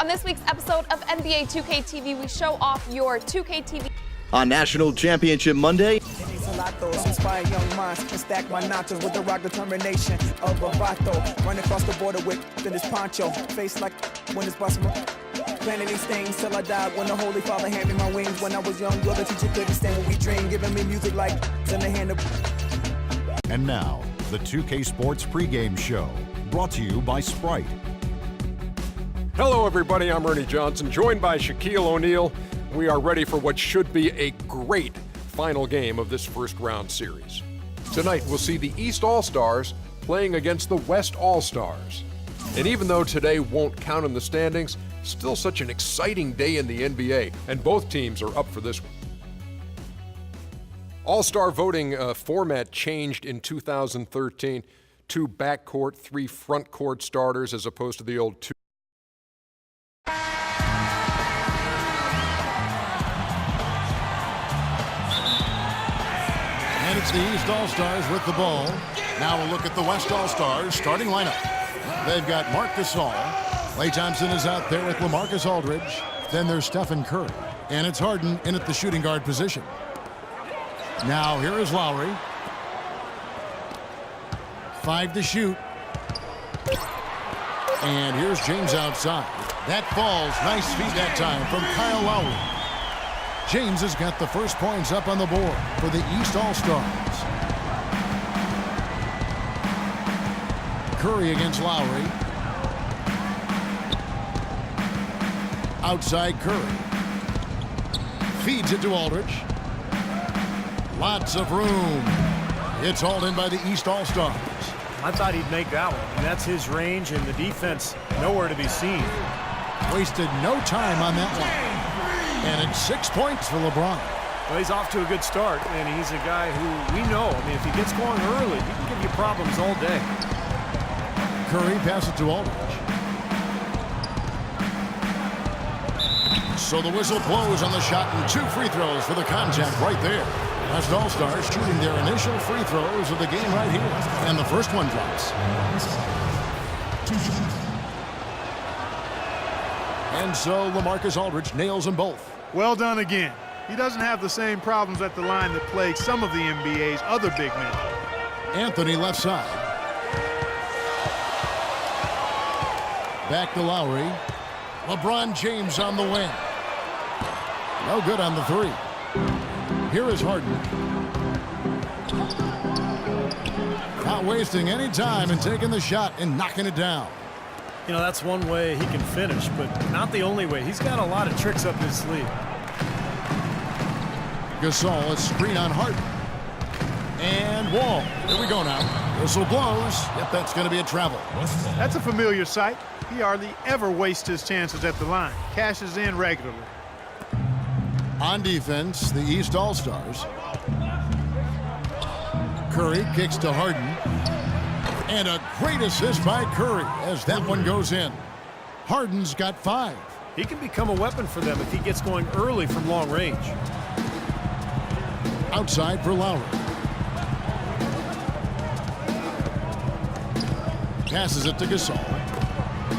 this week's episode of NBA 2K TV, we show off your 2K TV. On National Championship Monday, inspire young minds and stack my nachos with the rock determination of a vato. Run across the border with this poncho, face like when it's possible. Planning these things till I died. When the Holy Father handed me my wings. When I was young, the teacher couldn't stand when we dream, giving me music like in the hand of. And now, the 2K Sports pregame show, brought to you by Sprite. Hello, everybody. I'm Ernie Johnson, joined by Shaquille O'Neal. We are ready for what should be a great final game of this first-round series. Tonight, we'll see the East All-Stars playing against the West All-Stars. And even though today won't count in the standings, still such an exciting day in the NBA, and both teams are up for this one. All-Star voting format changed in 2013. 2 backcourt, 3 frontcourt starters as opposed to the old 2. And it's the East All-Stars with the ball. Now we'll look at the West All-Stars starting lineup. They've got Marc Gasol. Klay Thompson is out there with LaMarcus Aldridge. Then there's Stephen Curry. And it's Harden in at the shooting guard position. Now here is Lowry. 5 to shoot. And here's James outside. That falls. Nice feed that time from Kyle Lowry. James has got the first points up on the board for the East All-Stars. Curry against Lowry. Outside Curry. Feeds it to Aldridge. Lots of room. It's hauled in by the East All-Stars. I thought he'd make that one. And that's his range, and the defense nowhere to be seen. Wasted no time on that one. And it's 6 points for LeBron. Well, he's off to a good start, and he's a guy who we know. I mean, if he gets going early, he can give you problems all day. Curry passes to Aldridge. So the whistle blows on the shot, and 2 free throws for the contact right there. West All-Stars shooting their initial free throws of the game right here. And the first one drops. And so LaMarcus Aldridge nails them both. Well done again. He doesn't have the same problems at the line that plague some of the NBA's other big men. Anthony left side. Back to Lowry. LeBron James on the wing. No good on the 3. Here is Harden. Not wasting any time and taking the shot and knocking it down. You know, that's one way he can finish, but not the only way. He's got a lot of tricks up his sleeve. Gasol, a screen on Harden. And Wall. Here we go now. Whistle blows. Yep, that's going to be a travel. That's a familiar sight. He hardly ever wastes his chances at the line. Cashes in regularly. On defense, the East All-Stars. Curry kicks to Harden. And a great assist by Curry as that one goes in. Harden's got 5. He can become a weapon for them if he gets going early from long range. Outside for Lowry. Passes it to Gasol.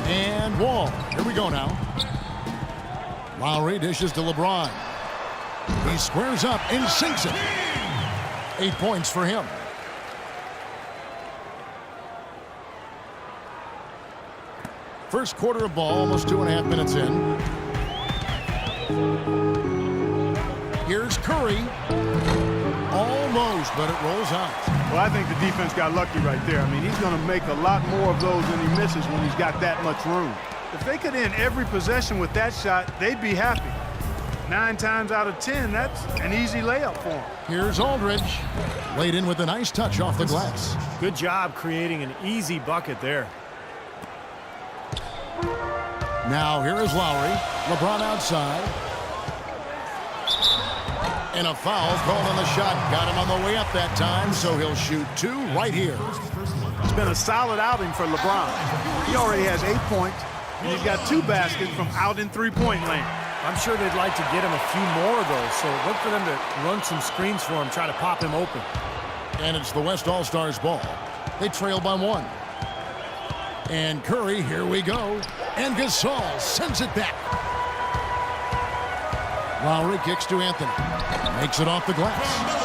And Wall. Here we go now. Lowry dishes to LeBron. He squares up and sinks it. 8 points for him. First quarter of ball, almost 2.5 minutes in. Here's Curry. Almost, but it rolls out. Well, I think the defense got lucky right there. I mean, he's going to make a lot more of those than he misses when he's got that much room. If they could end every possession with that shot, they'd be happy. 9 times out of 10, that's an easy layup for him. Here's Aldridge. Laid in with a nice touch off the glass. Good job creating an easy bucket there. Now here is Lowry. LeBron outside. And a foul called on the shot. Got him on the way up that time, so he'll shoot 2 right here. It's been a solid outing for LeBron. He already has 8 points, and he's got 2 baskets from out in three-point land. I'm sure they'd like to get him a few more of those, so look for them to run some screens for him, try to pop him open. And it's the West All-Stars ball. They trail by 1. And Curry, here we go. And Gasol sends it back. Lowry kicks to Anthony. Makes it off the glass.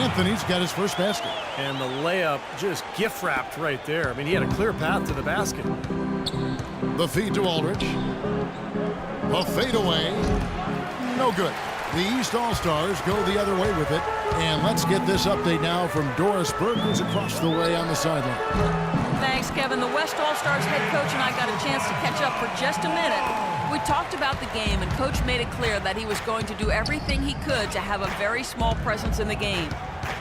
Anthony's got his first basket. And the layup just gift wrapped right there. I mean, he had a clear path to the basket. The feed to Aldridge. A fadeaway. No good. The East All-Stars go the other way with it. And let's get this update now from Doris Burke, who's across the way on the sideline. Thanks, Kevin. The West All-Stars head coach and I got a chance to catch up for just a minute. We talked about the game, and Coach made it clear that he was going to do everything he could to have a very small presence in the game.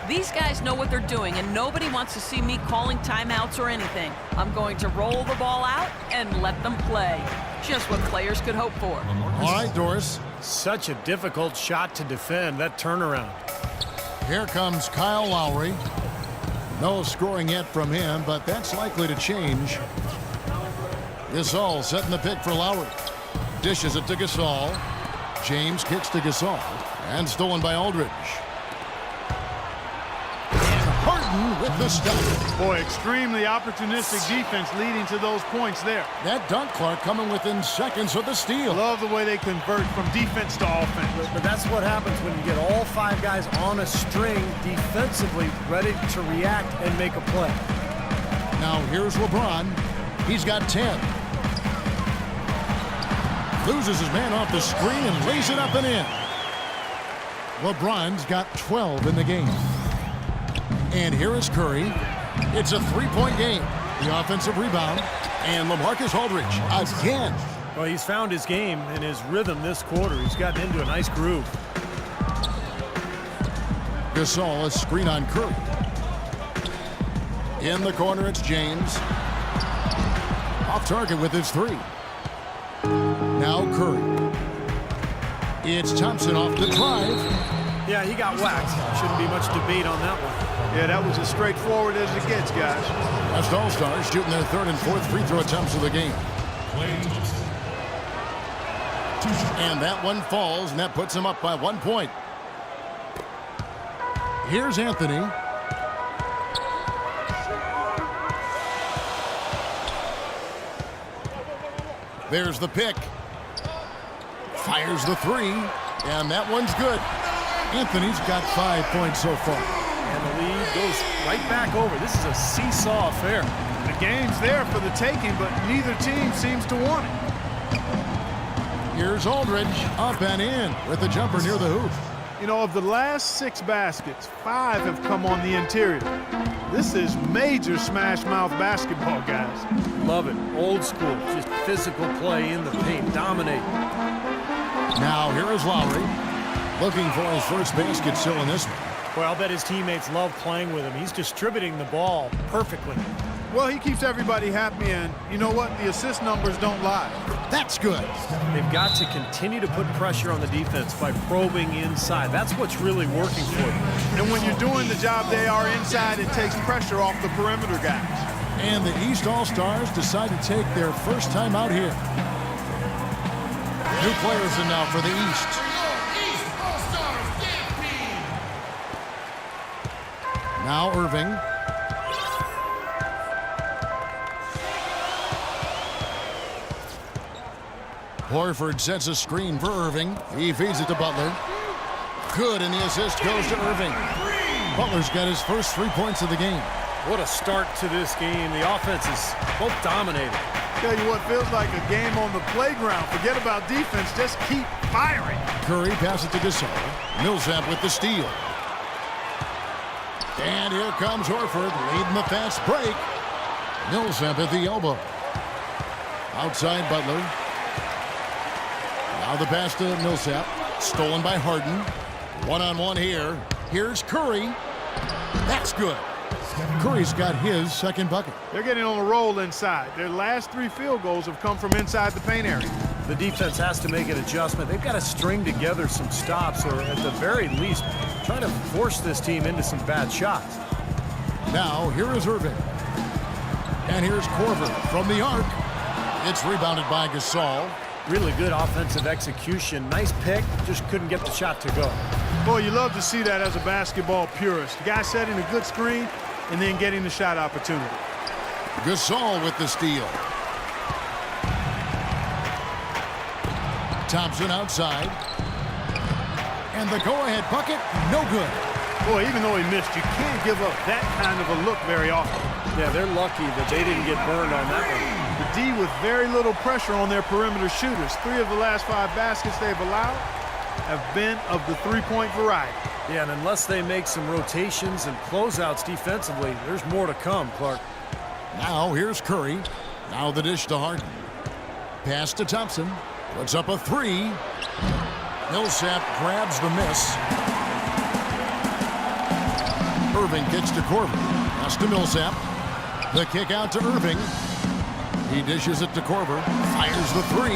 These guys know what they're doing, and nobody wants to see me calling timeouts or anything. I'm going to roll the ball out and let them play. Just what players could hope for. All right, Doris. Such a difficult shot to defend, that turnaround. Here comes Kyle Lowry. No scoring yet from him, but that's likely to change. Gasol setting the pick for Lowry. Dishes it to Gasol. James kicks to Gasol. And stolen by Aldridge. And Harden with the stop. Boy, extremely opportunistic defense leading to those points there. That dunk, Clark, coming within seconds of the steal. Love the way they convert from defense to offense. But that's what happens when you get all 5 guys on a string defensively ready to react and make a play. Now here's LeBron. He's got 10. Loses his man off the screen and lays it up and in. LeBron's got 12 in the game. And here is Curry. It's a 3-point game. The offensive rebound. And LaMarcus Aldridge again. Well, he's found his game and his rhythm this quarter. He's gotten into a nice groove. Gasol, a screen on Curry. In the corner, it's James. Off target with his 3. Now Curry. It's Thompson off the drive. Yeah, he got whacked. Shouldn't be much debate on that one. Yeah, that was as straightforward as it gets, guys. West All-Stars shooting their 3rd and 4th free throw attempts of the game. And that one falls, and that puts him up by 1 point. Here's Anthony. There's the pick. Fires the 3, and that one's good. Anthony's got 5 points so far. And the lead goes right back over. This is a seesaw affair. The game's there for the taking, but neither team seems to want it. Here's Aldridge, up and in with the jumper near the hoop. You know, of the last 6 baskets, 5 have come on the interior. This is major smash mouth basketball, guys. Love it. Old school. Just physical play in the paint. Dominate. Now here is Lowry. Looking for his first basket still in this one. Well, I'll bet his teammates love playing with him. He's distributing the ball perfectly. Well, he keeps everybody happy, and you know what? The assist numbers don't lie. That's good. They've got to continue to put pressure on the defense by probing inside. That's what's really working for them. And when you're doing the job they are inside, it takes pressure off the perimeter guys. And the East All-Stars decide to take their first time out here. New players in now for the East. Now Irving. Horford sets a screen for Irving. He feeds it to Butler. Good, and the assist goes to Irving. Butler's got his first 3 points of the game. What a start to this game. The offense is both dominating. Tell you what, feels like a game on the playground. Forget about defense, just keep firing. Curry passes it to Gasol. Millsap with the steal. And here comes Horford leading the fast break. Millsap at the elbow. Outside Butler. Now the pass to Millsap. Stolen by Harden. One-on-one here. Here's Curry. That's good. Curry's got his second bucket. They're getting on a roll inside. Their last 3 field goals have come from inside the paint area. The defense has to make an adjustment. They've got to string together some stops, or at the very least, try to force this team into some bad shots. Now, here is Irving. And here's Korver from the arc. It's rebounded by Gasol. Really good offensive execution. Nice pick, just couldn't get the shot to go. Boy, you love to see that as a basketball purist. The guy setting a good screen and then getting the shot opportunity. Gasol with the steal. Thompson outside. And the go-ahead bucket, no good. Boy, even though he missed, you can't give up that kind of a look very often. Yeah, they're lucky that they didn't get burned on that one. The D with very little pressure on their perimeter shooters. 3 of the last 5 baskets they've allowed have been of the three-point variety. Yeah, and unless they make some rotations and closeouts defensively, there's more to come, Clark. Now here's Curry. Now the dish to Harden. Pass to Thompson. Puts up a 3. Millsap grabs the miss. Irving kicks to Corbin. Pass to Millsap. The kick out to Irving. He dishes it to Korver. Fires the 3.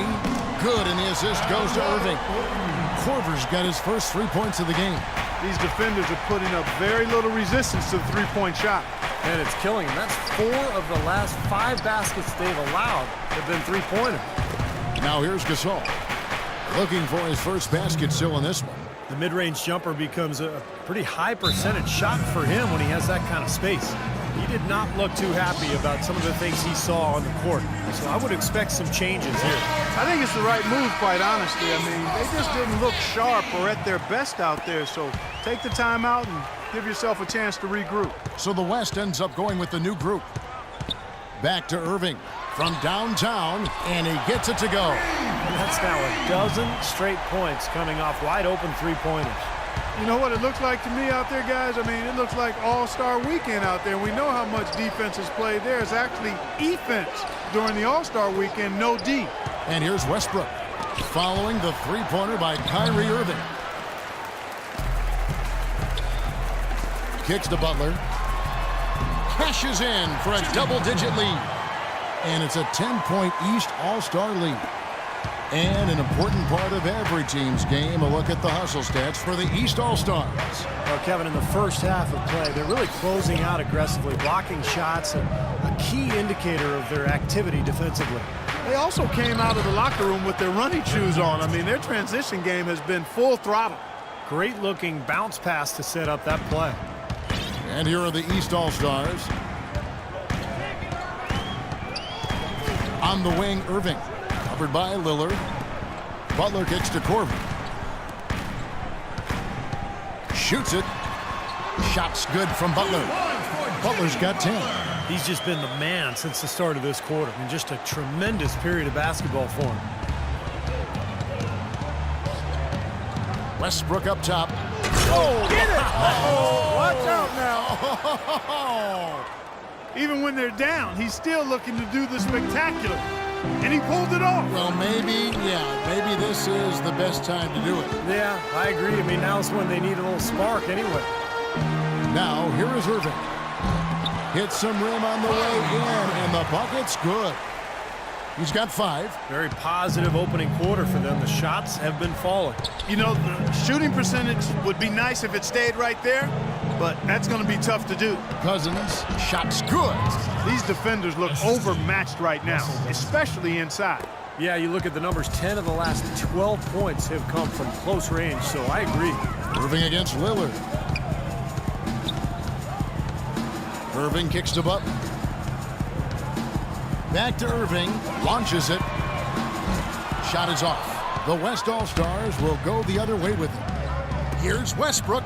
Good, and the assist goes to Irving. Korver's got his first 3 points of the game. These defenders are putting up very little resistance to the three-point shot. And it's killing him. That's 4 of the last 5 baskets they've allowed have been three-pointers. Now here's Gasol. Looking for his first basket still in this one. The mid-range jumper becomes a pretty high percentage shot for him when he has that kind of space. He did not look too happy about some of the things he saw on the court. So I would expect some changes here. I think it's the right move, quite honestly. I mean, they just didn't look sharp or at their best out there. So take the time out and give yourself a chance to regroup. So the West ends up going with the new group. Back to Irving from downtown, and he gets it to go. That's now a dozen straight points coming off wide open three-pointers. You know what it looks like to me out there, guys? I mean, it looks like All-Star Weekend out there. We know how much defense is played there. It's actually offense during the All-Star Weekend, no D. And here's Westbrook following the three-pointer by Kyrie Irving. Kicks to Butler. Cashes in for a double-digit lead. And it's a 10-point East All-Star lead. And an important part of every team's game, a look at the hustle stats for the East All-Stars. Well, Kevin, in the first half of play, they're really closing out aggressively, blocking shots, and a key indicator of their activity defensively. They also came out of the locker room with their running shoes on. I mean, their transition game has been full throttle. Great-looking bounce pass to set up that play. And here are the East All-Stars. On the wing, Irving. Covered by Lillard. Butler kicks to Corbin. Shoots it. Shot's good from Butler. Butler's got 10. He's just been the man since the start of this quarter. I mean, just a tremendous period of basketball for him. Westbrook up top. Oh, get it! Uh-oh. Watch out now. Even when they're down, he's still looking to do the spectacular. And he pulled it off. Well, maybe this is the best time to do it. Yeah, I agree. I mean, now's when they need a little spark anyway. Now, here is Irving. Hits some rim on the way in, and the bucket's good. He's got 5. Very positive opening quarter for them. The shots have been falling. You know, the shooting percentage would be nice if it stayed right there, but that's going to be tough to do. Cousins, shot's good. These defenders look overmatched right now, especially inside. Yeah, you look at the numbers, 10 of the last 12 points have come from close range, so I agree. Irving against Lillard. Irving kicks to Butler. Back to Irving, launches it. Shot is off. The West All-Stars will go the other way with it. Here's Westbrook.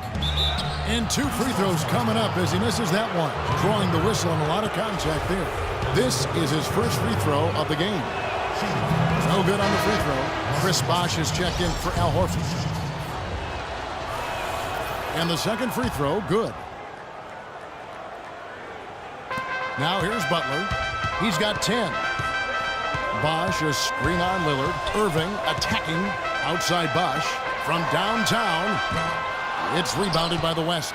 And 2 free throws coming up as he misses that one. Drawing the whistle and a lot of contact there. This is his first free throw of the game. No good on the free throw. Chris Bosh has checked in for Al Horford. And the second free throw, good. Now here's Butler. He's got 10. Bosh a screen on Lillard. Irving attacking outside Bosh. From downtown, it's rebounded by the West.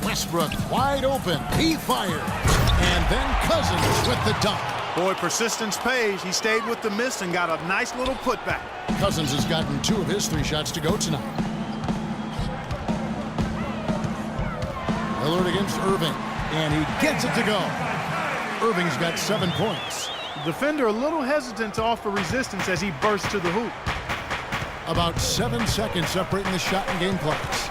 Westbrook wide open. He fired. And then Cousins with the dunk. Boy, persistence pays. He stayed with the miss and got a nice little putback. Cousins has gotten 2 of his 3 shots to go tonight. Lillard against Irving. And he gets it to go. Irving's got 7 points. Defender a little hesitant to offer resistance as he bursts to the hoop. About 7 seconds separating the shot and game clocks.